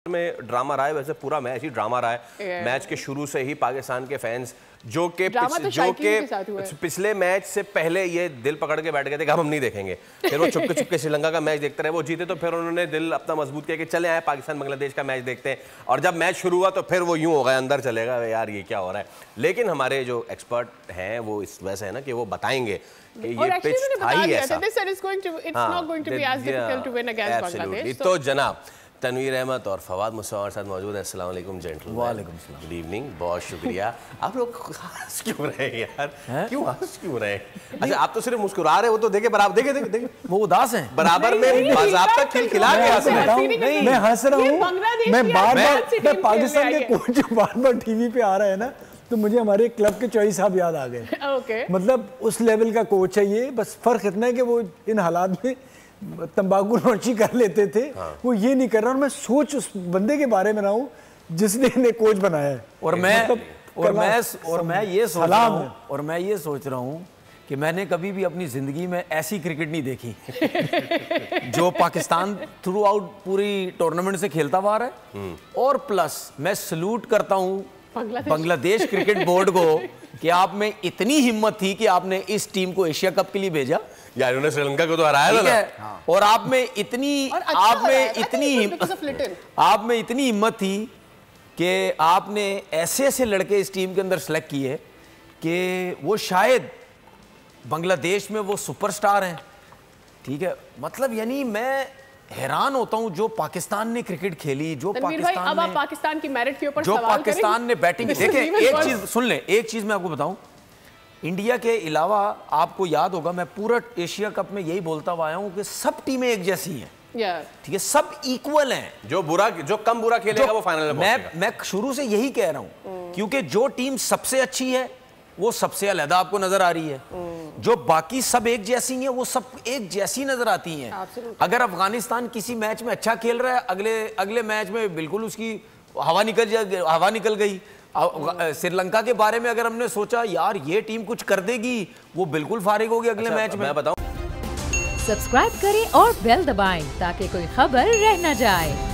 में ड्रामा रहा है, वैसे पूरा मैच ही ड्रामा रहा है। मैच के शुरू से ही पाकिस्तान के फैंस जो के पिछले मैच से पहले ये दिल पकड़ के बैठ गए थे कि हम नहीं देखेंगे, फिर वो चुपके चुपके श्रीलंका का मैच देखते रहे, वो जीते तो फिर उन्होंने दिल अपना मजबूत किया कि चले आए पाकिस्तान बांग्लादेश का मैच देखते हैं। और जब मैच शुरू हुआ तो फिर वो यूं हो गया अंदर चलेगा यार ये क्या हो रहा है। लेकिन हमारे जो एक्सपर्ट हैं वो इस वजह से है ना कि वो बताएंगे कि ये पिच था ही ऐसा। तो जनाब तनवीर अहमद और फवाद मुझसे हमारे साथ मौजूद है। अस्सलाम वालेकुम जेंटलमैन। वालेकुम सलाम। गुड इवनिंग, बहुत शुक्रिया। आप लोग हंस क्यों रहे हैं यार, क्यों हंस क्यों रहे हैं? अच्छा आप तो सिर्फ मुस्कुरा रहे हो, तो देखे बराबर देखे वो उदास हैं बराबर में बाज़ाब्ता खिलखिला के हंस रहे हैं। नहीं मैं हंस रहा हूँ, मैं बार-बार पाकिस्तान के कोच जो बार-बार टीवी पे आ रहा है ना, तो मुझे हमारे क्लब के चौई साहब याद आ गए। मतलब उस लेवल का कोच है ये, बस फर्क इतना है कि वो इन हालात में तंबाकू नोशी कर लेते थे। हाँ। वो ये नहीं कर रहा। और मैं सोच उस बंदे के बारे में रहा हूँ जिसने इन्हें कोच बनाया है। और मैं ये सोच रहा हूँ कि मैंने कभी भी अपनी जिंदगी में ऐसी क्रिकेट नहीं देखी जो पाकिस्तान थ्रू आउट पूरी टूर्नामेंट से खेलता हुआ है। और प्लस मैं सल्यूट करता हूँ बांग्लादेश क्रिकेट बोर्ड को कि आप में इतनी हिम्मत थी कि आपने इस टीम को एशिया कप के लिए भेजा यार, उन्होंने श्रीलंका को तो हराया था ना। हाँ। और आप में इतनी हिम्मत थी कि आपने ऐसे ऐसे लड़के इस टीम के अंदर सेलेक्ट किए कि वो शायद बांग्लादेश में वो सुपरस्टार हैं। ठीक है, मतलब यानी मैं हैरान होता हूं जो पाकिस्तान ने क्रिकेट खेली, जो पाकिस्तान की मेरिट के ऊपर जो पाकिस्तान ने बैटिंग। देखें एक चीज सुन लें, एक चीज मैं आपको बताऊं, इंडिया के अलावा आपको याद होगा मैं पूरा एशिया कप में यही बोलता हुआ आया हूं कि सब टीमें एक जैसी हैं। ठीक है, सब इक्वल हैं। जो कम बुरा खेलेगा वो फाइनल में मैं शुरू से यही कह रहा हूं, क्योंकि जो टीम सबसे अच्छी है वो सबसे अलग आपको नजर आ रही है, जो बाकी सब एक जैसी हैं वो सब एक जैसी नजर आती हैं। अगर अफगानिस्तान किसी मैच में अच्छा खेल रहा है, अगले मैच में बिल्कुल उसकी हवा निकल गई। श्रीलंका के बारे में अगर हमने सोचा यार ये टीम कुछ कर देगी, वो बिल्कुल फारिग होगी अगले मैच में। मैं बताऊं, सब्सक्राइब करें और बेल दबाएं ताकि कोई खबर रह न जाए।